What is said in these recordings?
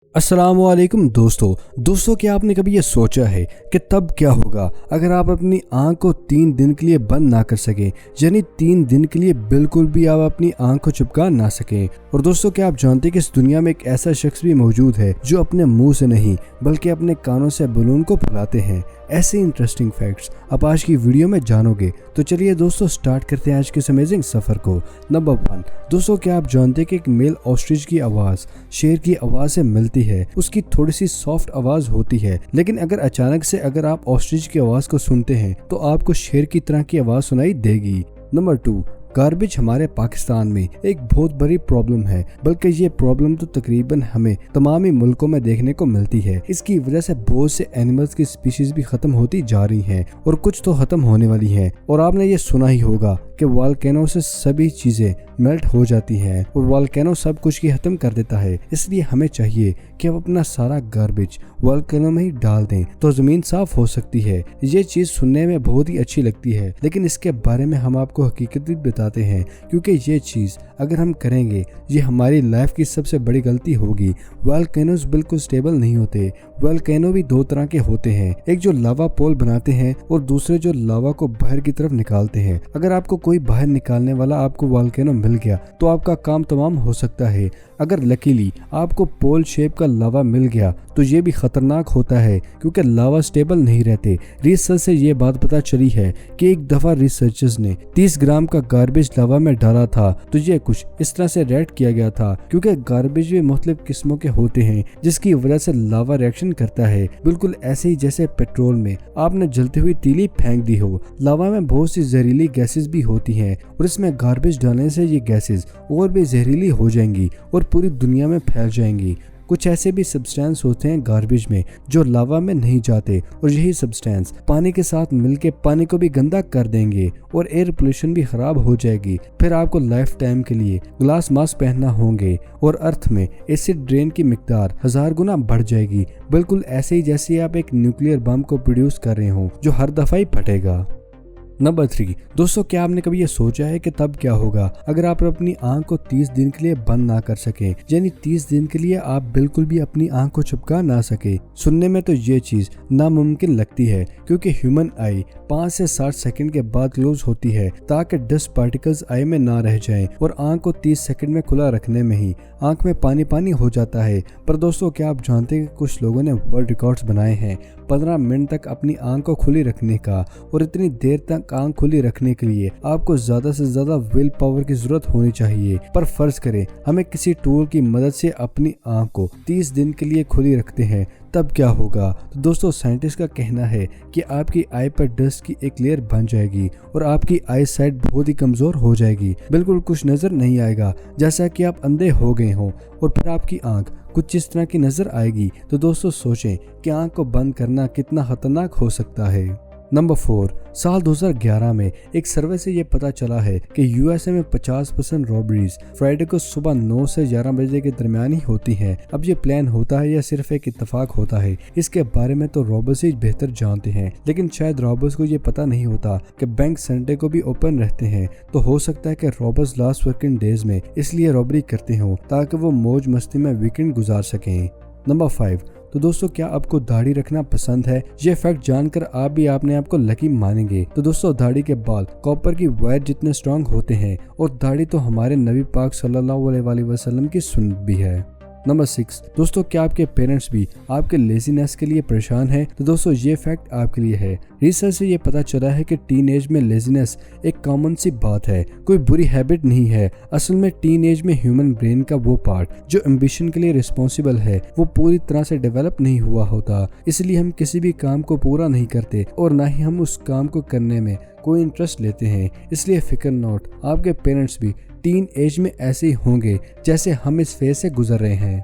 अस्सलामुअलैकुम दोस्तों क्या आपने कभी ये सोचा है कि तब क्या होगा अगर आप अपनी आंख को 3 दिन के लिए बंद ना कर सके, यानी 3 दिन के लिए बिल्कुल भी आप अपनी आंख को चिपका ना सके। और दोस्तों क्या आप जानते हैं कि इस दुनिया में एक ऐसा शख्स भी मौजूद है जो अपने मुंह से नहीं बल्कि अपने कानों से बलून को फुलाते हैं। ऐसे इंटरेस्टिंग फैक्ट्स आप आज की वीडियो में जानोगे। तो चलिए दोस्तों स्टार्ट करते हैं आज के इस अमेजिंग सफर को। नंबर 1, दोस्तों क्या आप जानते हैं कि एक मेल ऑस्ट्रिच की आवाज शेर की आवाज से मिलती है। उसकी थोड़ी सी सॉफ्ट आवाज होती है, लेकिन अगर अचानक से अगर आप ऑस्ट्रिच की आवाज को सुनते हैं तो आपको शेर की तरह की आवाज सुनाई देगी। नंबर 2, गार्बेज हमारे पाकिस्तान में एक बहुत बड़ी प्रॉब्लम है, बल्कि ये प्रॉब्लम तो तकरीबन हमें तमाम ही मुल्कों में देखने को मिलती है। इसकी वजह से बहुत से एनिमल्स की स्पीशीज भी खत्म होती जा रही हैं और कुछ तो खत्म होने वाली हैं। और आपने ये सुना ही होगा कि वॉल्केनो से सभी चीजें मेल्ट हो जाती हैं और वॉल्केनो सब कुछ की खत्म कर देता है। इसलिए हमें चाहिए कि हम अपना सारा गार्बेज वॉल्केनो में ही डाल दें तो जमीन साफ हो सकती है। ये चीज सुनने में बहुत ही अच्छी लगती है, लेकिन इसके बारे में हम आपको हकीकत भी बताते हैं, क्योंकि ये चीज अगर हम करेंगे ये हमारी लाइफ की सबसे बड़ी गलती होगी। वॉल्केनोज बिल्कुल स्टेबल नहीं होते। वॉल्केनो भी 2 तरह के होते हैं, एक जो लावा पोल बनाते हैं और दूसरे जो लावा को बाहर की तरफ निकालते हैं। अगर आपको कोई बाहर निकालने वाला आपको वॉल्केनो मिल गया तो आपका काम तमाम हो सकता है। अगर लकीली आपको पोल शेप का लावा मिल गया तो ये भी खतरनाक होता है, क्योंकि लावा स्टेबल नहीं रहते। रिसर्च से ये बात पता चली है कि एक दफा रिसर्चर्स ने 30 ग्राम का गार्बेज लावा में डाला था तो ये कुछ इस तरह से रेट किया गया था, क्योंकि गार्बेज भी मुख्तलिफ किस्मों के होते हैं जिसकी वजह से लावा रिएक्शन करता है। बिल्कुल ऐसे ही जैसे पेट्रोल में आपने जलती हुई तीली फेंक दी हो। लावा में बहुत सी जहरीली गैसेस भी होती हैं और इसमें गार्बेज डालने से ये गैसेस और भी जहरीली हो जाएंगी और पूरी दुनिया में फैल जाएंगी। कुछ ऐसे भी सब्सटेंस होते हैं गार्बेज में जो लावा में नहीं जाते और यही सब्सटेंस पानी के साथ मिलके पानी को भी गंदा कर देंगे और एयर पोल्यूशन भी खराब हो जाएगी। फिर आपको लाइफ टाइम के लिए ग्लास मास्क पहनना होंगे और अर्थ में एसिड ड्रेन की मिकदार 1000 गुना बढ़ जाएगी। बिल्कुल ऐसे ही जैसे आप एक न्यूक्लियर बम को प्रोड्यूस कर रहे हो जो हर दफा ही फटेगा। नंबर 3, दोस्तों क्या आपने कभी ये सोचा है कि तब क्या होगा अगर आप अपनी आंख को 30 दिन के लिए बंद ना कर सके, यानी 30 दिन के लिए आप बिल्कुल भी अपनी आंख को चिपका ना सके। सुनने में तो ये चीज नामुमकिन लगती है, क्योंकि ह्यूमन आई 5 से 60 सेकंड के बाद क्लोज होती है ताकि डस्ट पार्टिकल्स आई में ना रह जाएं और आंख को 30 सेकंड में खुला रखने में ही आंख में पानी पानी हो जाता है। पर दोस्तों क्या आप जानते हैं कि कुछ लोगों ने वर्ल्ड रिकॉर्ड्स बनाए हैं 15 मिनट तक अपनी आंख को खुली रखने का। और इतनी देर तक आंख खुली रखने के लिए आपको ज्यादा से ज्यादा विल पावर की जरूरत होनी चाहिए। पर फर्ज करें हमें किसी टूल की मदद से अपनी आंख को 30 दिन के लिए खुली रखते हैं, तब क्या होगा? तो दोस्तों साइंटिस्ट का कहना है कि आपकी आई पर डस्ट की एक लेयर बन जाएगी और आपकी आई साइट बहुत ही कमजोर हो जाएगी। बिल्कुल कुछ नजर नहीं आएगा, जैसा कि आप अंधे हो गए हो। और फिर आपकी आंख कुछ इस तरह की नजर आएगी। तो दोस्तों सोचें कि आंख को बंद करना कितना खतरनाक हो सकता है। नंबर 4, साल 2011 में एक सर्वे से ये पता चला है कि यूएसए में 50% रॉबरीज फ्राइडे को सुबह 9 से 11 बजे के दरमियान ही होती हैं। अब ये प्लान होता है या सिर्फ एक इत्तेफाक होता है, इसके बारे में तो रॉबर्स ही बेहतर जानते हैं। लेकिन शायद रॉबर्स को ये पता नहीं होता कि बैंक संडे को भी ओपन रहते हैं। तो हो सकता है कि रॉबर्स लास्ट वर्किंग डेज में इसलिए रॉबरी करते हो ताकि वो मौज मस्ती में वीकेंड गुजार सकें। नंबर 5, तो दोस्तों क्या आपको दाढ़ी रखना पसंद है? ये फैक्ट जानकर आप भी अपने आप को लकी मानेंगे। तो दोस्तों दाढ़ी के बाल कॉपर की वायर जितने स्ट्रांग होते हैं और दाढ़ी तो हमारे नबी पाक सल्लल्लाहु अलैहि वसल्लम की सुन्नत भी है। नंबर 6, दोस्तों क्या आपके पेरेंट्स भी आपके लेजीनेस के लिए परेशान हैं? तो दोस्तों ये फैक्ट आपके लिए है। रिसर्च से ये पता चला है कि टीन एज में लेजीनेस एक कॉमन सी बात है, कोई बुरी हैबिट नहीं है। असल में टीन एज में ह्यूमन ब्रेन का वो पार्ट जो एम्बिशन के लिए रिस्पॉन्सिबल है वो पूरी तरह से डेवलप नहीं हुआ होता। इसलिए हम किसी भी काम को पूरा नहीं करते और ना ही हम उस काम को करने में कोई इंटरेस्ट लेते हैं। इसलिए फिक्र नोट, आपके पेरेंट्स भी टीन एज में ऐसे ही होंगे जैसे हम इस फेज से गुजर रहे हैं।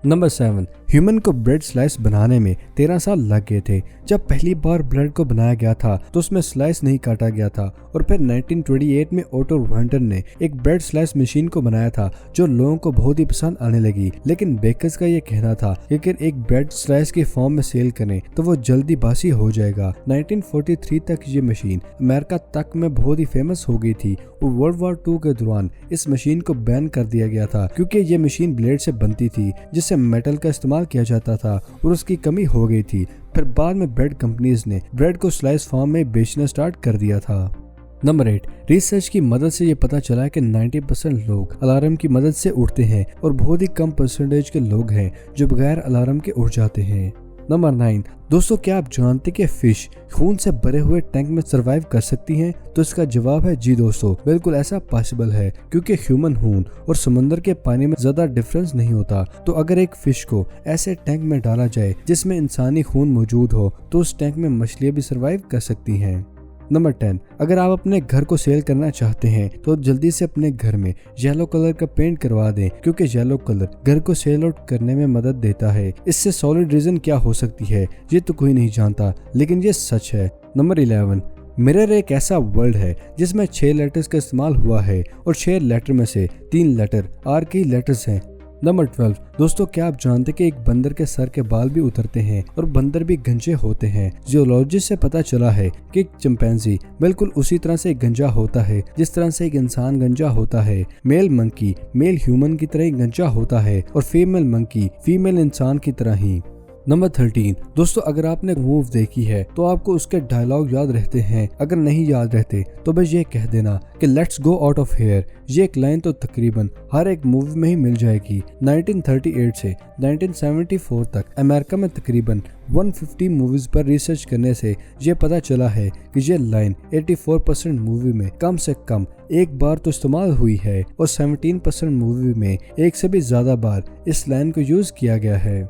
नंबर 7, ह्यूमन को ब्रेड स्लाइस बनाने में 13 साल लग गए थे। जब पहली बार ब्रेड को बनाया गया था तो उसमें स्लाइस नहीं काटा गया था और फिर 1928 में ओटो वॉन्टर ने एक ब्रेड स्लाइस मशीन को बनाया था जो लोगों को बहुत ही पसंद आने लगी। लेकिन बेकर्स का ये कहना था कि अगर एक ब्रेड स्लाइस के फॉर्म में सेल करें तो वो जल्दी बासी हो जाएगा। 1943 तक ये मशीन अमेरिका तक में बहुत ही फेमस हो गई थी और वर्ल्ड वॉर 2 के दौरान इस मशीन को बैन कर दिया गया था क्योंकि ये मशीन ब्लेड से बनती थी जिससे से मेटल का इस्तेमाल किया जाता था और उसकी कमी हो गई थी। फिर बाद में ब्रेड कंपनीज ने ब्रेड को स्लाइस फॉर्म में बेचना स्टार्ट कर दिया था। नंबर 8, रिसर्च की मदद से ये पता चला है कि 90% लोग अलार्म की मदद से उठते हैं और बहुत ही कम परसेंटेज के लोग हैं जो बगैर अलार्म के उठ जाते हैं। नंबर 9, दोस्तों क्या आप जानते कि फिश खून से भरे हुए टैंक में सरवाइव कर सकती हैं? तो इसका जवाब है जी दोस्तों, बिल्कुल ऐसा पॉसिबल है, क्योंकि ह्यूमन खून और समंदर के पानी में ज्यादा डिफरेंस नहीं होता। तो अगर एक फिश को ऐसे टैंक में डाला जाए जिसमें इंसानी खून मौजूद हो तो उस टैंक में मछलियां भी सरवाइव कर सकती हैं। नंबर 10, अगर आप अपने घर को सेल करना चाहते हैं तो जल्दी से अपने घर में येलो कलर का पेंट करवा दें, क्योंकि येलो कलर घर को सेल आउट करने में मदद देता है। इससे सॉलिड रीजन क्या हो सकती है ये तो कोई नहीं जानता, लेकिन ये सच है। नंबर 11, मिरर एक ऐसा वर्ड है जिसमें 6 लेटर्स का इस्तेमाल हुआ है और 6 लेटर में से 3 लेटर आर के लेटर्स हैं। नंबर 12, दोस्तों क्या आप जानते कि एक बंदर के सर के बाल भी उतरते हैं और बंदर भी गंजे होते हैं? जियोलॉजिस्ट से पता चला है कि एक चिंपैंजी बिल्कुल उसी तरह से गंजा होता है जिस तरह से एक इंसान गंजा होता है। मेल मंकी मेल ह्यूमन की तरह ही गंजा होता है और फीमेल मंकी फीमेल इंसान की तरह ही। नंबर 13, दोस्तों अगर आपने मूव देखी है तो आपको उसके डायलॉग याद रहते हैं। अगर नहीं याद रहते तो बस ये कह देना कि let's go out of here. ये एक लाइन तो तकरीबन हर एक मूवी में ही मिल जाएगी। 1938 से 1974 तक अमेरिका में तकरीबन 150 मूवीज पर रिसर्च करने से ये पता चला है कि ये लाइन 84% मूवी में कम से कम एक बार तो इस्तेमाल हुई है और 17% मूवी में एक से भी ज्यादा बार इस लाइन को यूज किया गया है।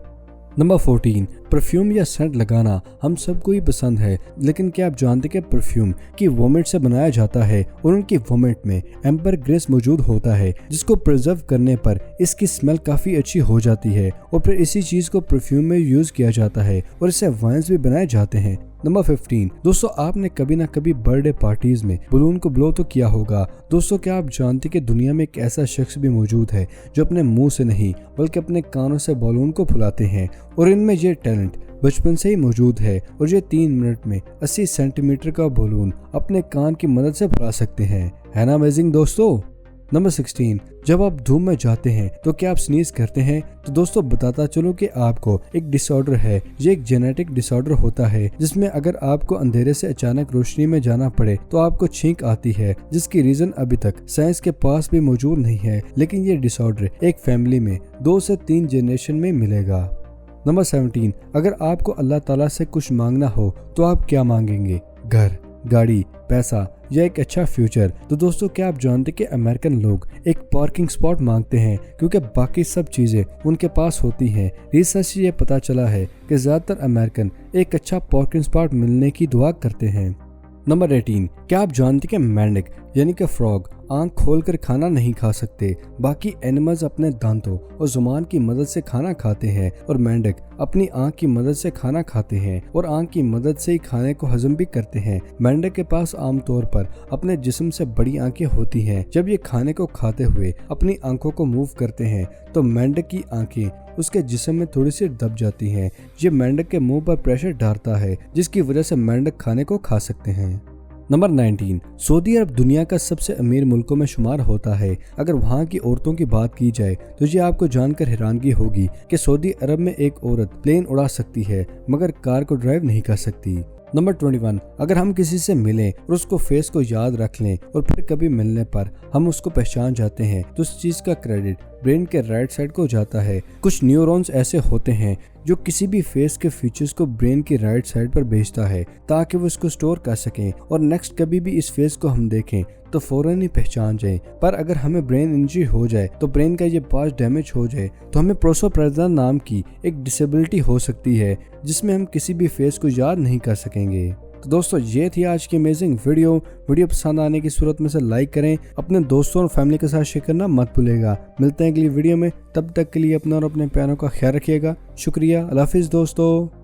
नंबर 14, परफ्यूम या सेंट लगाना हम सबको ही पसंद है, लेकिन क्या आप जानते कि परफ्यूम की वोमिट से बनाया जाता है और उनकी वोमिट में एम्बर ग्रेस मौजूद होता है, जिसको प्रिजर्व करने पर इसकी स्मेल काफी अच्छी हो जाती है और फिर इसी चीज को परफ्यूम में यूज किया जाता है और इससे वाइन्स भी बनाए जाते हैं। नंबर 15, दोस्तों आपने कभी ना कभी बर्थडे पार्टीज में बलून को ब्लो तो किया होगा। दोस्तों क्या आप जानते कि दुनिया में एक ऐसा शख्स भी मौजूद है जो अपने मुंह से नहीं बल्कि अपने कानों से बलून को फुलाते हैं और इनमें ये टैलेंट बचपन से ही मौजूद है और ये 3 मिनट में 80 सेंटीमीटर का बलून अपने कान की मदद से फुला सकते हैं। है ना अमेजिंग दोस्तों। नंबर 16, जब आप धूम में जाते हैं तो क्या आप स्नीज करते हैं? तो दोस्तों बताता चलो कि आपको एक डिसऑर्डर है। ये एक जेनेटिक डिसऑर्डर होता है जिसमें अगर आपको अंधेरे से अचानक रोशनी में जाना पड़े तो आपको छींक आती है, जिसकी रीजन अभी तक साइंस के पास भी मौजूद नहीं है, लेकिन ये डिसऑर्डर एक फैमिली में 2 से 3 जनरेशन में मिलेगा। नंबर 17, अगर आपको अल्लाह ताला से कुछ मांगना हो तो आप क्या मांगेंगे? घर, गाड़ी, पैसा या एक अच्छा फ्यूचर? तो दोस्तों क्या आप जानते कि अमेरिकन लोग एक पार्किंग स्पॉट मांगते हैं क्योंकि बाकी सब चीजें उनके पास होती हैं। रिसर्च से ये पता चला है कि ज्यादातर अमेरिकन एक अच्छा पार्किंग स्पॉट मिलने की दुआ करते हैं। नंबर 18, क्या आप जानते कि मेंढक यानी कि फ्रॉग आंख खोलकर खाना नहीं खा सकते, बाकी एनिमल्स अपने दांतों और जुबान की मदद से खाना खाते हैं और मेंढक अपनी आंख की मदद से खाना खाते हैं और आंख की मदद से ही खाने को हजम भी करते हैं। मेंढक के पास आमतौर पर अपने जिस्म से बड़ी आंखें होती हैं। जब ये खाने को खाते हुए अपनी आंखों को मूव करते हैं तो मेंढक की आंखें उसके जिस्म में थोड़ी सी दब जाती हैं। ये मेंढक के मुंह पर प्रेशर डालता है जिसकी वजह से मेंढक खाने को खा सकते हैं। नंबर 19, सऊदी अरब दुनिया का सबसे अमीर मुल्कों में शुमार होता है। अगर वहाँ की औरतों की बात की जाए तो ये आपको जानकर हैरानगी होगी कि सऊदी अरब में एक औरत प्लेन उड़ा सकती है मगर कार को ड्राइव नहीं कर सकती। नंबर 21, अगर हम किसी से मिलें और उसको फेस को याद रख लें और फिर कभी मिलने पर हम उसको पहचान जाते हैं तो उस चीज का क्रेडिट ब्रेन के राइट साइड को जाता है। कुछ न्यूरॉन्स ऐसे होते हैं जो किसी भी फेस के फीचर्स को ब्रेन की राइट साइड पर भेजता है ताकि वो इसको स्टोर कर सकें और नेक्स्ट कभी भी इस फेस को हम देखें तो फौरन ही पहचान जाए। पर अगर हमें ब्रेन इंजरी हो जाए तो ब्रेन का ये पार्ट डैमेज हो जाए तो हमें प्रोसोप्रेजर नाम की एक डिसेबिलिटी हो सकती है जिसमें हम किसी भी फेस को याद नहीं कर सकेंगे। तो दोस्तों ये थी आज की अमेजिंग वीडियो पसंद आने की सूरत में से लाइक करें, अपने दोस्तों और फैमिली के साथ शेयर करना मत भूलेगा। मिलते हैं अगली वीडियो में, तब तक के लिए अपना और अपने प्यारों का ख्याल रखिएगा। शुक्रिया, अल्लाह हाफिज़ दोस्तों।